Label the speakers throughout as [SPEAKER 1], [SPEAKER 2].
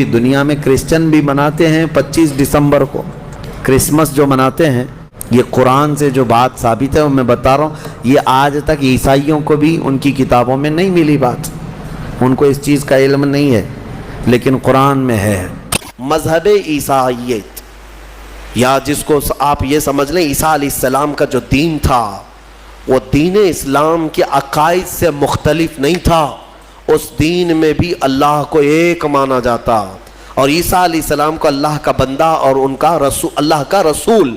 [SPEAKER 1] پوری دنیا میں کرسچن بھی مناتے ہیں 25 دسمبر کو، کرسمس جو مناتے ہیں، یہ قرآن سے جو بات ثابت ہے میں بتا رہا ہوں، یہ آج تک عیسائیوں کو بھی ان کی کتابوں میں نہیں ملی بات، ان کو اس چیز کا علم نہیں ہے، لیکن قرآن میں ہے۔ مذہب عیسائیت، یا جس کو آپ یہ سمجھ لیں عیسیٰ علیہ السلام کا جو دین تھا وہ دین اسلام کے عقائد سے مختلف نہیں تھا، اس دین میں بھی اللہ کو ایک مانا جاتا، اور عیسیٰ علیہ السلام کو اللہ کا بندہ اور ان کا رسول، اللہ کا رسول۔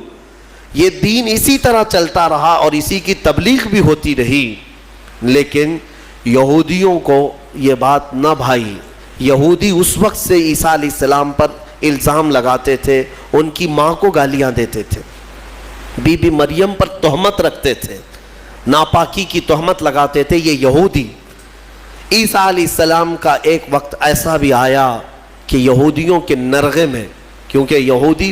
[SPEAKER 1] یہ دین اسی طرح چلتا رہا اور اسی کی تبلیغ بھی ہوتی رہی، لیکن یہودیوں کو یہ بات نہ بھائی۔ یہودی اس وقت سے عیسیٰ علیہ السلام پر الزام لگاتے تھے، ان کی ماں کو گالیاں دیتے تھے، بی بی مریم پر تہمت رکھتے تھے، ناپاکی کی تہمت لگاتے تھے یہ یہودی۔ عیسیٰ علیہ السلام کا ایک وقت ایسا بھی آیا کہ یہودیوں کے نرغے میں، کیونکہ یہودی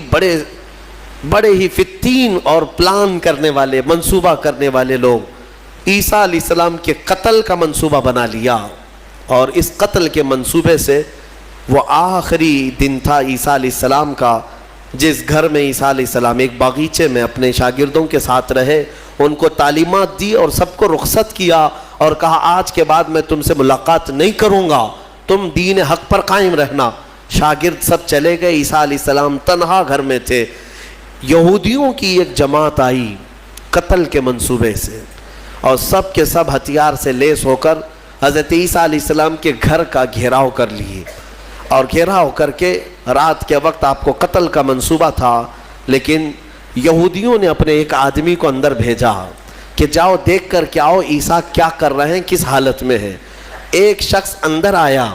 [SPEAKER 1] بڑے ہی فتین اور پلان کرنے والے، منصوبہ کرنے والے لوگ، عیسیٰ علیہ السلام کے قتل کا منصوبہ بنا لیا، اور اس قتل کے منصوبے سے وہ آخری دن تھا عیسیٰ علیہ السلام کا، جس گھر میں عیسیٰ علیہ السلام ایک باغیچے میں اپنے شاگردوں کے ساتھ رہے، ان کو تعلیمات دی اور سب کو رخصت کیا اور کہا آج کے بعد میں تم سے ملاقات نہیں کروں گا، تم دین حق پر قائم رہنا۔ شاگرد سب چلے گئے، عیسیٰ علیہ السلام تنہا گھر میں تھے۔ یہودیوں کی ایک جماعت آئی قتل کے منصوبے سے، اور سب کے سب ہتھیار سے لیس ہو کر حضرت عیسیٰ علیہ السلام کے گھر کا گھیراؤ کر لیے، اور گھیراؤ کر کے رات کے وقت آپ کو قتل کا منصوبہ تھا، لیکن یہودیوں نے اپنے ایک آدمی کو اندر بھیجا کہ جاؤ دیکھ کر کے آؤ عیسیٰ کیا کر رہے ہیں، کس حالت میں ہے۔ ایک شخص اندر آیا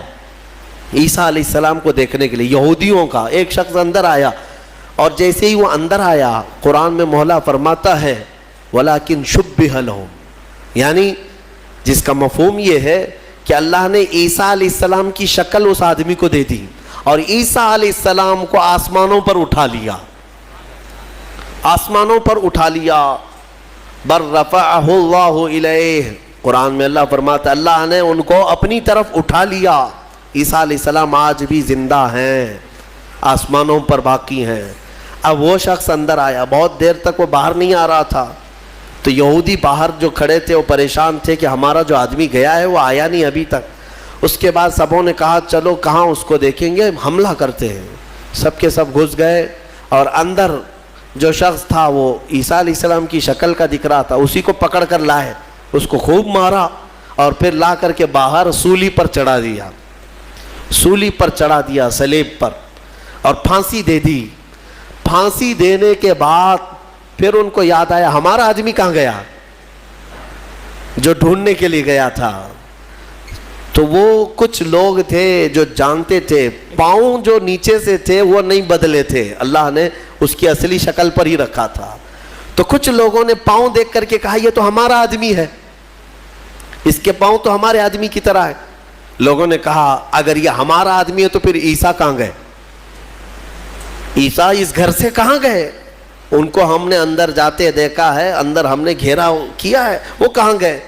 [SPEAKER 1] عیسیٰ علیہ السلام کو دیکھنے کے لیے، یہودیوں کا ایک شخص اندر آیا، اور جیسے ہی وہ اندر آیا قرآن میں مولا فرماتا ہے وَلَكِنْ شُبِّهَ لَهُمْ، یعنی جس کا مفہوم یہ ہے کہ اللہ نے عیسیٰ علیہ السلام کی شکل اس آدمی کو دے دی، اور عیسیٰ علیہ السلام کو آسمانوں پر اٹھا لیا، آسمانوں پر اٹھا لیا۔ بَلْ رَفَعَهُ اللَّهُ إِلَيْهِ، قرآن میں اللہ فرماتا ہے اللہ نے ان کو اپنی طرف اٹھا لیا۔ عیسیٰ علیہ السلام آج بھی زندہ ہیں، آسمانوں پر باقی ہیں۔ اب وہ شخص اندر آیا، بہت دیر تک وہ باہر نہیں آ رہا تھا، تو یہودی باہر جو کھڑے تھے وہ پریشان تھے کہ ہمارا جو آدمی گیا ہے وہ آیا نہیں ابھی تک۔ اس کے بعد سبوں نے کہا چلو کہاں اس کو دیکھیں گے، حملہ کرتے ہیں۔ سب کے سب گھس گئے، اور اندر جو شخص تھا وہ عیسیٰ علیہ السلام کی شکل کا دکھ رہا تھا، اسی کو پکڑ کر لائے، اس کو خوب مارا، اور پھر لا کر کے باہر سولی پر چڑھا دیا، سولی پر چڑھا دیا، صلیب پر، اور پھانسی دے دی۔ پھانسی دینے کے بعد پھر ان کو یاد آیا ہمارا آدمی کہاں گیا جو ڈھونڈنے کے لیے گیا تھا۔ تو وہ کچھ لوگ تھے جو جانتے تھے پاؤں جو نیچے سے تھے وہ نہیں بدلے تھے، اللہ نے اس کی اصلی شکل پر ہی رکھا تھا۔ تو کچھ لوگوں نے پاؤں دیکھ کر کے کہا یہ تو ہمارا آدمی ہے، اس کے پاؤں تو ہمارے آدمی کی طرح ہے۔ لوگوں نے کہا اگر یہ ہمارا آدمی ہے تو پھر عیسیٰ کہاں گئے، عیسیٰ اس گھر سے کہاں گئے؟ ان کو ہم نے اندر جاتے دیکھا ہے، اندر ہم نے گھیراؤ کیا ہے، وہ کہاں گئے؟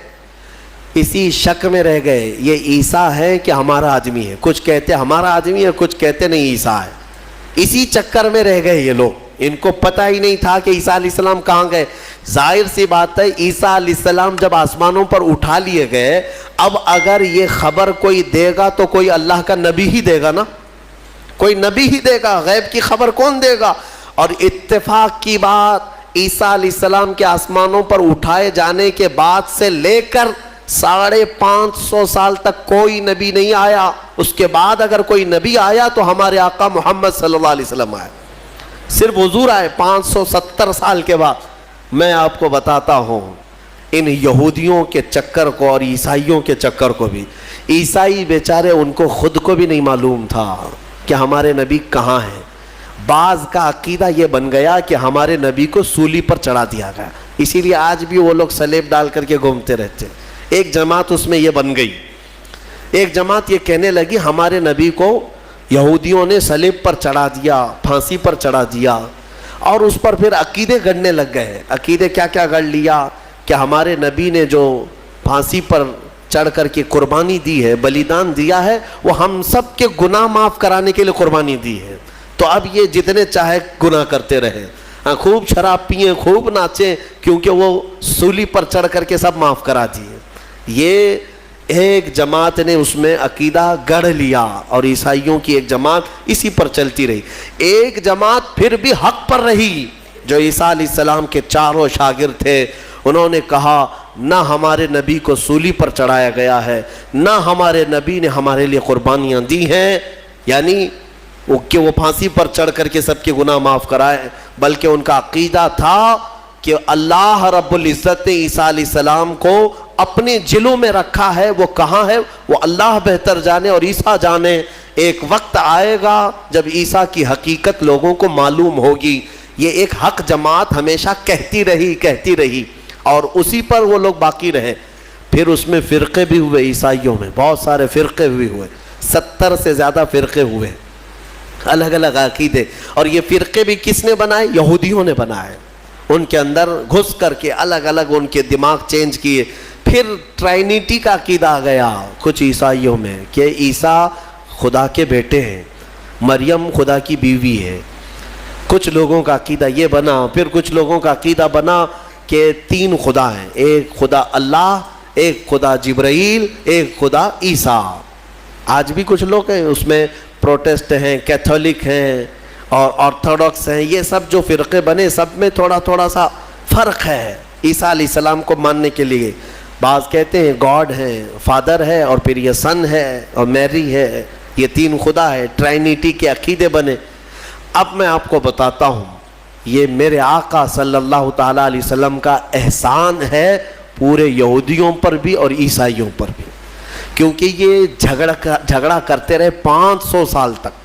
[SPEAKER 1] اسی شک میں رہ گئے یہ عیسیٰ ہے کہ ہمارا آدمی ہے۔ کچھ کہتے ہمارا آدمی ہے، کچھ کہتے نہیں عیسیٰ ہے۔ اسی چکر میں رہ گئے یہ لوگ، ان کو پتہ ہی نہیں تھا کہ عیسیٰ علیہ السلام کہاں گئے۔ ظاہر سی بات ہے عیسیٰ علیہ السلام جب آسمانوں پر اٹھا لیے گئے، اب اگر یہ خبر کوئی دے گا تو کوئی اللہ کا نبی ہی دے گا نا، کوئی نبی ہی دے گا، غیب کی خبر کون دے گا؟ اور اتفاق کی بات عیسیٰ علیہ السلام کے آسمانوں پر اٹھائے جانے کے بعد سے لے کر 550 سال تک کوئی نبی نہیں آیا۔ اس کے بعد اگر کوئی نبی آیا تو ہمارے آقا محمد صلی اللہ علیہ وسلم آئے، صرف حضور آئے 570 سال کے بعد۔ میں آپ کو بتاتا ہوں ان یہودیوں کے چکر کو اور عیسائیوں کے چکر کو بھی، عیسائی بیچارے ان کو خود کو بھی نہیں معلوم تھا کہ ہمارے نبی کہاں ہیں۔ بعض کا عقیدہ یہ بن گیا کہ ہمارے نبی کو سولی پر چڑھا دیا گیا، اسی لیے آج بھی وہ لوگ صلیب ڈال کر کے گھومتے رہتے۔ ایک جماعت اس میں یہ بن گئی، ایک جماعت یہ کہنے لگی ہمارے نبی کو یہودیوں نے صلیب پر چڑھا دیا، پھانسی پر چڑھا دیا، اور اس پر پھر عقیدے گڑنے لگ گئے۔ عقیدے کیا کیا گڑ لیا کہ ہمارے نبی نے جو پھانسی پر
[SPEAKER 2] چڑھ کر کے قربانی دی ہے, بلیدان دیا ہے, وہ ہم سب کے گناہ معاف کرانے کے لیے قربانی دی ہے. تو اب یہ جتنے چاہے گناہ کرتے رہیں, خوب شراب پئیں, خوب ناچیں, کیونکہ وہ سولی پر چڑھ کر کے سب معاف کرا دیے. یہ ایک جماعت نے اس میں عقیدہ گڑھ لیا اور عیسائیوں کی ایک جماعت اسی پر چلتی رہی. ایک جماعت پھر بھی حق پر رہی, جو عیسیٰ علیہ السلام کے چاروں شاگرد تھے. انہوں نے کہا نہ ہمارے نبی کو سولی پر چڑھایا گیا ہے, نہ ہمارے نبی نے ہمارے لیے قربانیاں دی ہیں, یعنی کہ وہ پھانسی پر چڑھ کر کے سب کے گناہ معاف کرائے, بلکہ ان کا عقیدہ تھا کہ اللہ رب العزت نے عیسیٰ علیہ السلام کو اپنے جلوں میں رکھا ہے. وہ کہاں ہے وہ اللہ بہتر جانے اور عیسیٰ جانے. ایک وقت آئے گا جب عیسیٰ کی حقیقت لوگوں کو معلوم ہوگی. یہ ایک حق جماعت ہمیشہ کہتی رہی اور اسی پر وہ لوگ باقی رہے. پھر اس میں فرقے بھی ہوئے, عیسائیوں میں بہت سارے فرقے بھی ہوئے, 70 سے زیادہ فرقے ہوئے, الگ الگ عقیدے. اور یہ فرقے بھی کس نے بنائے؟ یہودیوں نے بنائے. ان کے اندر گھس کر کے الگ الگ ان کے دماغ چینج کیے. پھر ٹرائنیٹی کا عقیدہ آ گیا کچھ عیسائیوں میں کہ عیسیٰ خدا کے بیٹے ہیں, مریم خدا کی بیوی ہے. کچھ لوگوں کا عقیدہ یہ بنا. پھر کچھ لوگوں کا عقیدہ بنا کہ 3 خدا ہیں, ایک خدا اللہ, ایک خدا جبرائیل, ایک خدا عیسیٰ. آج بھی کچھ لوگ ہیں اس میں, پروٹسٹ ہیں, کیتھولک ہیں اور آرتھوڈاکس ہیں. یہ سب جو فرقے بنے سب میں تھوڑا سا فرق ہے عیسیٰ علیہ السلام کو ماننے کے لیے. بعض کہتے ہیں گاڈ ہے, فادر ہے, اور پھر یہ سن ہے اور میری ہے, یہ 3 خدا ہے. ٹرائنیٹی کے عقیدے بنے. اب میں آپ کو بتاتا ہوں, یہ میرے آقا صلی اللہ تعالیٰ علیہ وسلم کا احسان ہے پورے یہودیوں پر بھی اور عیسائیوں پر بھی, کیونکہ یہ جھگڑا کرتے رہے 500 سال تک.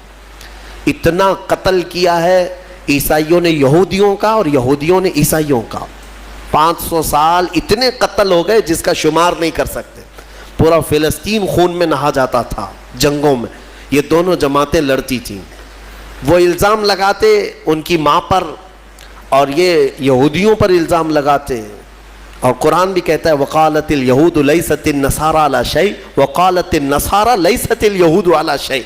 [SPEAKER 2] اتنا قتل کیا ہے عیسائیوں نے یہودیوں کا اور یہودیوں نے عیسائیوں کا. 500 سال اتنے قتل ہو گئے جس کا شمار نہیں کر سکتے. پورا فلسطین خون میں نہا جاتا تھا جنگوں میں. یہ دونوں جماعتیں لڑتی تھیں. وہ الزام لگاتے ان کی ماں پر اور یہ یہودیوں پر الزام لگاتے. اور قرآن بھی کہتا ہے وقالت اليہود لیست النصارى علی شیء وقالت النصارى لیست اليہود علی شیء.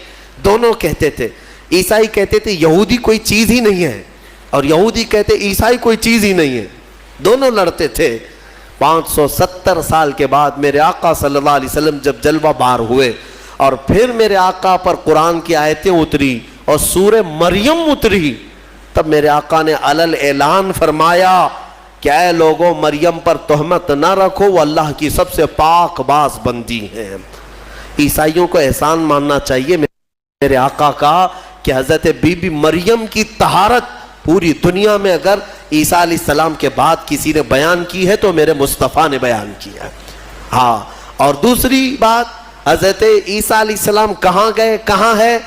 [SPEAKER 2] دونوں کہتے تھے. عیسائی کہتے تھے یہودی کوئی چیز ہی نہیں ہے, اور یہودی کہتے عیسائی کوئی چیز ہی نہیں ہے. دونوں لڑتے تھے. 570 سال کے بعد میرے آقا صلی اللہ علیہ وسلم جب جلوہ بار ہوئے اور پھر میرے آقا پر قرآن کی آیتیں اتری اور سورہ مریم اتری, تب میرے آقا نے علل اعلان فرمایا کہ اے لوگوں مریم پر تہمت نہ رکھو, وہ اللہ کی سب سے پاک باز بندی ہیں. عیسائیوں کو احسان ماننا چاہیے میرے آقا کا کہ حضرت بی بی مریم کی طہارت پوری دنیا میں اگر عیسیٰ علیہ السلام کے بعد کسی نے بیان کی ہے تو میرے مصطفیٰ نے بیان کیا ہے. ہاں, اور دوسری بات, حضرت عیسیٰ علیہ السلام کہاں گئے, کہاں ہے,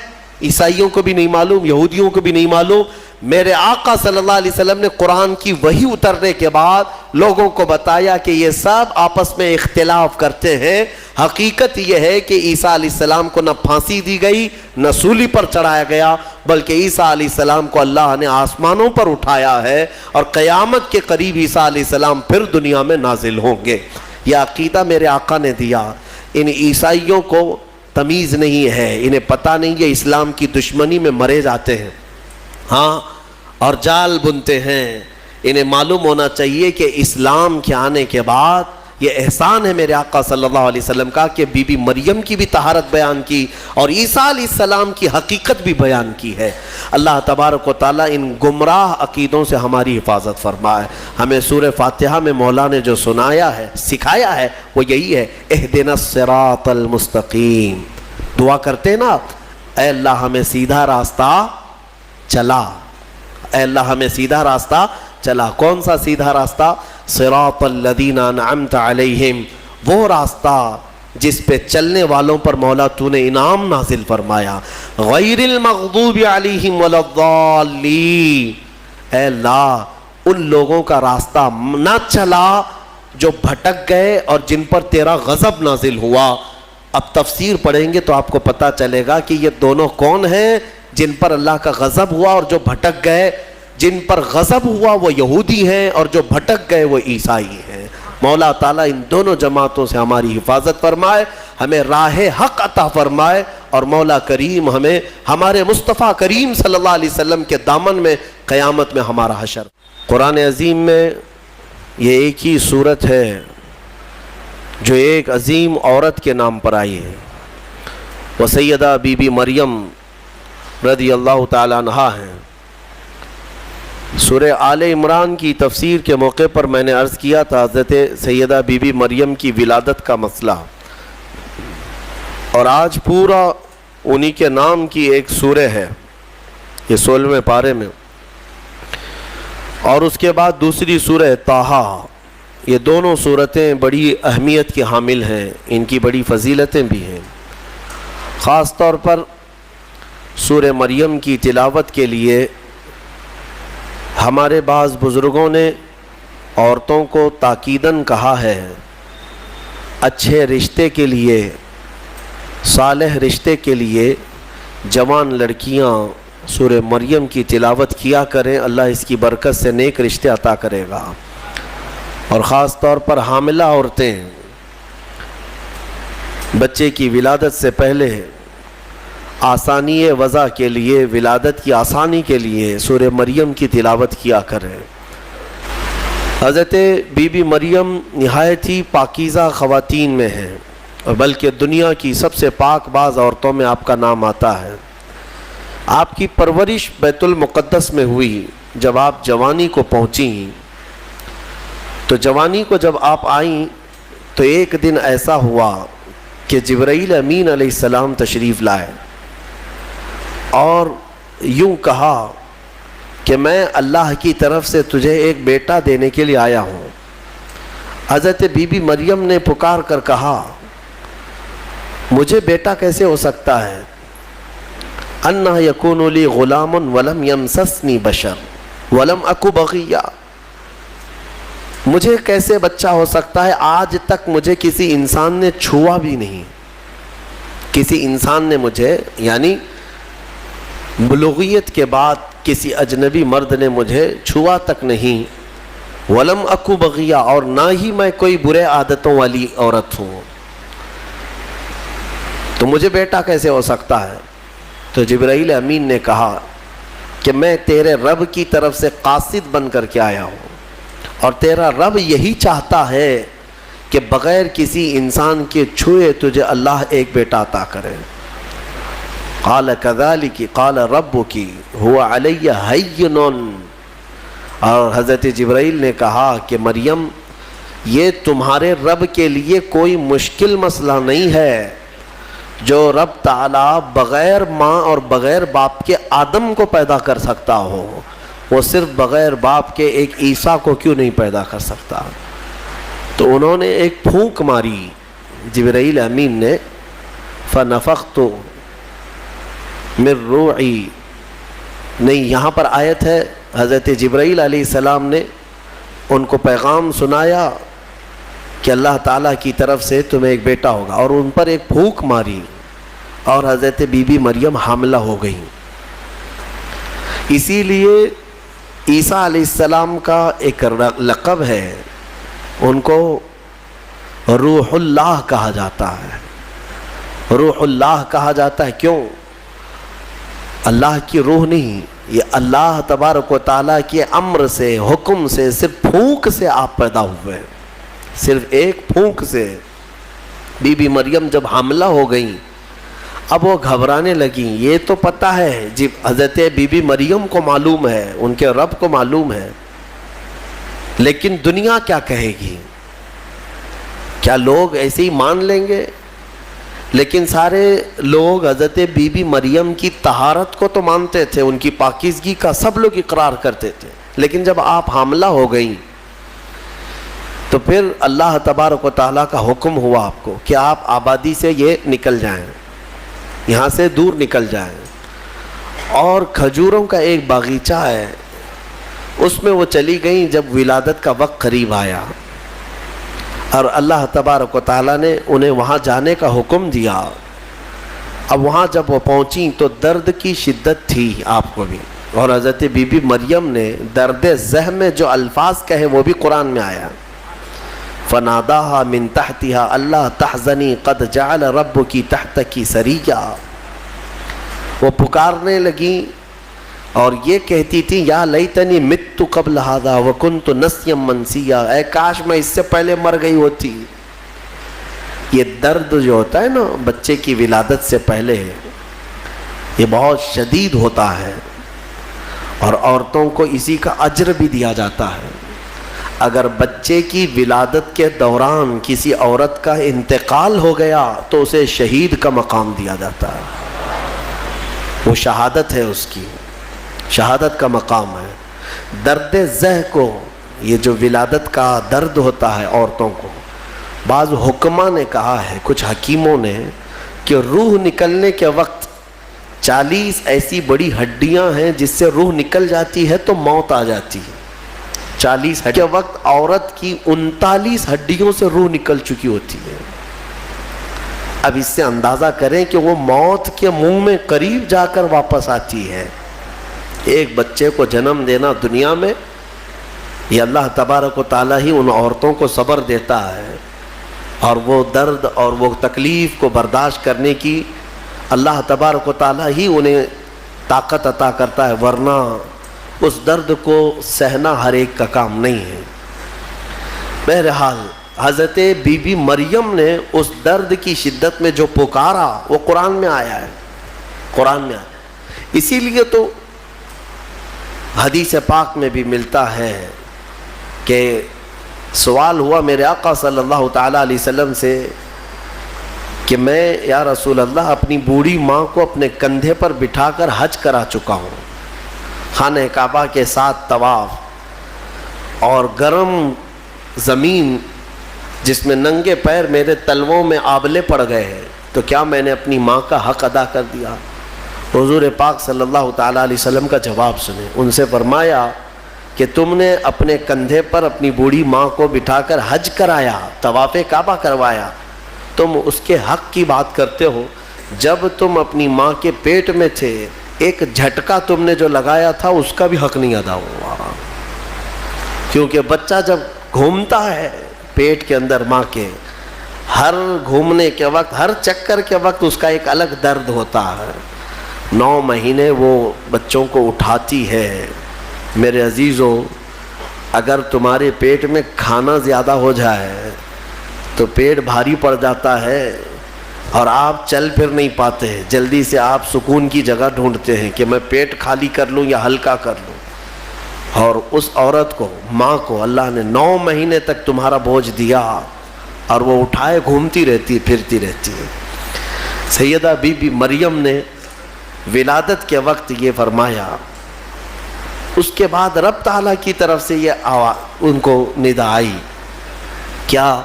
[SPEAKER 2] عیسائیوں کو بھی نہیں معلوم, یہودیوں کو بھی نہیں معلوم. میرے آقا صلی اللہ علیہ وسلم نے قرآن کی وحی اترنے کے بعد لوگوں کو بتایا کہ یہ سب آپس میں اختلاف کرتے ہیں. حقیقت یہ ہے کہ عیسیٰ علیہ السلام کو نہ پھانسی دی گئی, نہ سولی پر چڑھایا گیا, بلکہ عیسیٰ علیہ السلام کو اللہ نے آسمانوں پر اٹھایا ہے, اور قیامت کے قریب عیسیٰ علیہ السلام پھر دنیا میں نازل ہوں گے. یہ عقیدہ میرے آقا نے دیا. ان عیسائیوں کو تمیز نہیں ہے, انہیں پتہ نہیں ہے اسلام کی دشمنی میں مرے جاتے ہیں, ہاں, اور جال بنتے ہیں. انہیں معلوم ہونا چاہیے کہ اسلام کے آنے کے بعد یہ احسان ہے میرے آقا صلی اللہ علیہ وسلم کا کہ بی بی مریم کی بھی طہارت بیان کی اور عیسیٰ علیہ السلام کی حقیقت بھی بیان کی ہے. اللہ تبارک و تعالیٰ ان گمراہ عقیدوں سے ہماری حفاظت فرمائے. ہمیں سورہ فاتحہ میں مولا نے جو سنایا ہے, سکھایا ہے, وہ یہی ہے اہدنا الصراط المستقیم. دعا کرتے نا, اے اللہ ہمیں سیدھا راستہ چلا, اے اللہ ہمیں سیدھا راستہ چلا. کون سا سیدھا راستہ؟ صراط الذین انعمت علیہم, وہ راستہ جس پہ چلنے والوں پر مولا تو نے انعام نازل فرمایا. غیر المغضوب علیہم ولا الضالین, اے اللہ ان لوگوں کا راستہ نہ چلا جو بھٹک گئے اور جن پر تیرا غضب نازل ہوا. اب تفسیر پڑھیں گے تو آپ کو پتہ چلے گا کہ یہ دونوں کون ہیں جن پر اللہ کا غضب ہوا اور جو بھٹک گئے. جن پر غضب ہوا وہ یہودی ہیں اور جو بھٹک گئے وہ عیسائی ہیں. مولا تعالیٰ ان دونوں جماعتوں سے ہماری حفاظت فرمائے، ہمیں راہ حق عطا فرمائے، اور مولا کریم ہمیں ہمارے مصطفیٰ کریم صلی اللہ علیہ وسلم کے دامن میں قیامت میں ہمارا حشر۔ قرآن عظیم میں یہ ایک ہی صورت ہے جو ایک عظیم عورت کے نام پر آئی ہے، وہ سیدہ بی بی مریم رضی اللہ تعالیٰ عنہا ہیں۔ سورہ آل عمران کی تفسیر کے موقع پر میں نے عرض کیا تھا حضرت سیدہ بی بی مریم کی ولادت کا مسئلہ، اور آج پورا انہی کے نام کی ایک سورہ ہے، یہ 16ویں پارے میں، اور اس کے بعد دوسری سورہ طٰہٰ۔ یہ دونوں صورتیں بڑی اہمیت کی حامل ہیں، ان کی بڑی فضیلتیں بھی ہیں۔ خاص طور پر سورہ مریم کی تلاوت کے لیے ہمارے بعض بزرگوں نے عورتوں کو تاکیداً کہا ہے، اچھے رشتے کے لیے، صالح رشتے کے لیے جوان لڑکیاں سورہ مریم کی تلاوت کیا کریں، اللہ اس کی برکت سے نیک رشتے عطا کرے گا۔ اور خاص طور پر حاملہ عورتیں بچے کی ولادت سے پہلے آسانی وضع کے لیے، ولادت کی آسانی کے لیے سورہ مریم کی تلاوت کیا کریں۔ حضرت بی بی مریم نہایت ہی پاکیزہ خواتین میں ہیں، اور بلکہ دنیا کی سب سے پاک باز عورتوں میں آپ کا نام آتا ہے۔ آپ کی پرورش بیت المقدس میں ہوئی۔ جب آپ جوانی کو پہنچیں تو جوانی کو جب آپ آئیں تو ایک دن ایسا ہوا کہ جبرائیل امین علیہ السلام تشریف لائے اور یوں کہا کہ میں اللہ کی طرف سے تجھے ایک بیٹا دینے کے لیے آیا ہوں۔ حضرت بی بی مریم نے پکار کر کہا، مجھے بیٹا کیسے ہو سکتا ہے؟ اَنَّا يَكُونُ لِي غُلَامٌ وَلَمْ يَمْسَسْنِي بَشَرٌ وَلَمْ أَكُ بَغِيًّا، مجھے کیسے بچہ ہو سکتا ہے؟ آج تک مجھے کسی انسان نے چھوا بھی نہیں، کسی انسان نے مجھے، یعنی بلوغیت کے بعد کسی اجنبی مرد نے مجھے چھوا تک نہیں، وَلَمْ أَكُ بَغِيًّا، اور نہ ہی میں کوئی برے عادتوں والی عورت ہوں، تو مجھے بیٹا کیسے ہو سکتا ہے؟ تو جبرائیل امین نے کہا کہ میں تیرے رب کی طرف سے قاصد بن کر کے آیا ہوں، اور تیرا رب یہی چاہتا ہے کہ بغیر کسی انسان کے چھوئے تجھے اللہ ایک بیٹا عطا کرے۔ قال كذلك قال ربك هو علي هين، اور حضرت جبرائیل نے کہا کہ مریم، یہ تمہارے رب کے لیے کوئی مشکل مسئلہ نہیں ہے، جو رب تعالیٰ بغیر ماں اور بغیر باپ کے آدم کو پیدا کر سکتا ہو، وہ صرف بغیر باپ کے ایک عیسیٰ کو کیوں نہیں پیدا کر سکتا؟ تو انہوں نے ایک پھونک ماری جبرائیل امین نے، فنفخت من روحی، نہیں، یہاں پر آیت ہے حضرت جبرائیل علیہ السلام نے ان کو پیغام سنایا کہ اللہ تعالیٰ کی طرف سے تمہیں ایک بیٹا ہوگا، اور ان پر ایک پھونک ماری اور حضرت بی بی مریم حاملہ ہو گئی۔ اسی لیے عیسیٰ علیہ السلام کا ایک لقب ہے، ان کو روح اللہ کہا جاتا ہے۔ روح اللہ کہا جاتا ہے کیوں؟ اللہ کی روح نہیں، یہ اللہ تبارک و تعالیٰ کے امر سے، حکم سے، صرف پھونک سے آپ پیدا ہوئے، صرف ایک پھونک سے۔ بی بی مریم جب حاملہ ہو گئیں، اب وہ گھبرانے لگیں۔ یہ تو پتہ ہے جب حضرت بی بی مریم کو معلوم ہے، ان کے رب کو معلوم ہے، لیکن دنیا کیا کہے گی؟ کیا لوگ ایسے ہی مان لیں گے؟ لیکن سارے لوگ حضرت بی بی مریم کی طہارت کو تو مانتے تھے، ان کی پاکیزگی کا سب لوگ اقرار کرتے تھے، لیکن جب آپ حاملہ ہو گئیں تو پھر اللہ تبارک و تعالیٰ کا حکم ہوا آپ کو کہ آپ آبادی سے یہ نکل جائیں، یہاں سے دور نکل جائیں۔ اور کھجوروں کا ایک باغیچہ ہے، اس میں وہ چلی گئیں جب ولادت کا وقت قریب آیا، اور اللہ تبارک و تعالیٰ نے انہیں وہاں جانے کا حکم دیا۔ اب وہاں جب وہ پہنچیں تو درد کی شدت تھی آپ کو بھی، اور حضرت بی بی مریم نے درد زہ میں جو الفاظ کہے وہ بھی قرآن میں آیا فناداها من تحتها اللہ تحزنی قد جعل ربکی تحتکی سریا، وہ پکارنے لگی اور یہ کہتی تھی یا لیتنی مت قبل هذا وکنت نسیا منسیا، اے کاش میں اس سے پہلے مر گئی ہوتی۔ یہ درد جو ہوتا ہے نا بچے کی ولادت سے پہلے، یہ بہت شدید ہوتا ہے، اور عورتوں کو اسی کا اجر بھی دیا جاتا ہے۔ اگر بچے کی ولادت کے دوران کسی عورت کا انتقال ہو گیا تو اسے شہید کا مقام دیا جاتا ہے، وہ شہادت ہے، اس کی شہادت کا مقام ہے۔ درد زہ کو، یہ جو ولادت کا درد ہوتا ہے عورتوں کو، بعض حکماء نے کہا ہے، کچھ حکیموں نے، کہ روح نکلنے کے وقت 40 ایسی بڑی ہڈیاں ہیں جس سے روح نکل جاتی ہے تو موت آ جاتی ہے۔ 40 کے وقت عورت کی 39 ہڈیوں سے روح نکل چکی ہوتی ہے۔ اب اس سے اندازہ کریں کہ وہ موت کے منہ میں قریب جا کر واپس آتی ہے۔ ایک بچے کو جنم دینا دنیا میں، یہ اللہ تبارک و تعالیٰ ہی ان عورتوں کو صبر دیتا ہے، اور وہ درد اور وہ تکلیف کو برداشت کرنے کی اللہ تبارک و تعالیٰ ہی انہیں طاقت عطا کرتا ہے، ورنہ اس درد کو سہنا ہر ایک کا کام نہیں ہے۔ بہرحال حضرت بی بی مریم نے اس درد کی شدت میں جو پکارا وہ قرآن میں آیا ہے، قرآن میں آیا ہے۔ اسی لیے تو حدیث پاک میں بھی ملتا ہے کہ سوال ہوا میرے آقا صلی اللہ تعالیٰ علیہ وسلم سے کہ میں یا رسول اللہ اپنی بوڑھی ماں کو اپنے کندھے پر بٹھا کر حج کرا چکا ہوں، خانہ کعبہ کے ساتھ طواف، اور گرم زمین جس میں ننگے پیر میرے تلووں میں آبلے پڑ گئے ہیں، تو کیا میں نے اپنی ماں کا حق ادا کر دیا؟ حضور پاک صلی اللہ تعالیٰ علیہ وسلم کا جواب سنیں۔ ان سے فرمایا کہ تم نے اپنے کندھے پر اپنی بوڑھی ماں کو بٹھا کر حج کرایا، طواف کعبہ کروایا، تم اس کے حق کی بات کرتے ہو۔ جب تم اپنی ماں کے پیٹ میں تھے ایک جھٹکا تم نے جو لگایا تھا اس کا بھی حق نہیں ادا ہوا، کیونکہ بچہ جب گھومتا ہے پیٹ کے اندر ماں کے، ہر گھومنے کے وقت، ہر چکر کے وقت اس کا ایک الگ درد ہوتا ہے۔ 9 مہینے وہ بچوں کو اٹھاتی ہے۔ میرے عزیزو، اگر تمہارے پیٹ میں کھانا زیادہ ہو جائے تو پیٹ بھاری پڑ جاتا ہے اور آپ چل پھر نہیں پاتے، جلدی سے آپ سکون کی جگہ ڈھونڈتے ہیں کہ میں پیٹ خالی کر لوں یا ہلکا کر لوں۔ اور اس عورت کو، ماں کو، اللہ نے 9 مہینے تک تمہارا بوجھ دیا اور وہ اٹھائے گھومتی رہتی، پھرتی رہتی ہے۔ سیدہ بی بی مریم نے ولادت کے وقت یہ فرمایا، اس کے بعد رب تعالیٰ کی طرف سے یہ ان کو ندا آئی، کیا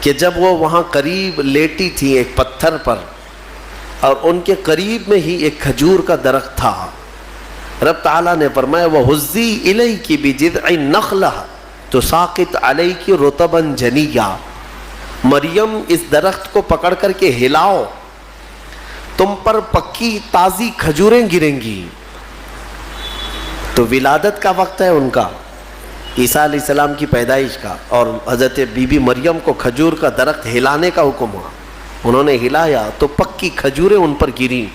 [SPEAKER 2] کہ جب وہ وہاں قریب لیٹی تھی ایک پتھر پر، اور ان کے قریب میں ہی ایک کھجور کا درخت تھا، رب تعالیٰ نے فرمایا وَهُزِّي إِلَيْكِ بِجِذْعِ النَّخْلَةِ تُسَاقِطْ عَلَيْكِ رُطَبًا جَنِيًّا، مریم اس درخت کو پکڑ کر کے ہلاؤ، تم پر پکی تازی کھجوریں گریں گی۔ تو ولادت کا وقت ہے ان کا، عیسیٰ علیہ السلام کی پیدائش کا، اور حضرت بی بی مریم کو کھجور کا درخت ہلانے کا حکم ہوا، انہوں نے ہلایا تو پکی کھجوریں ان پر گریں۔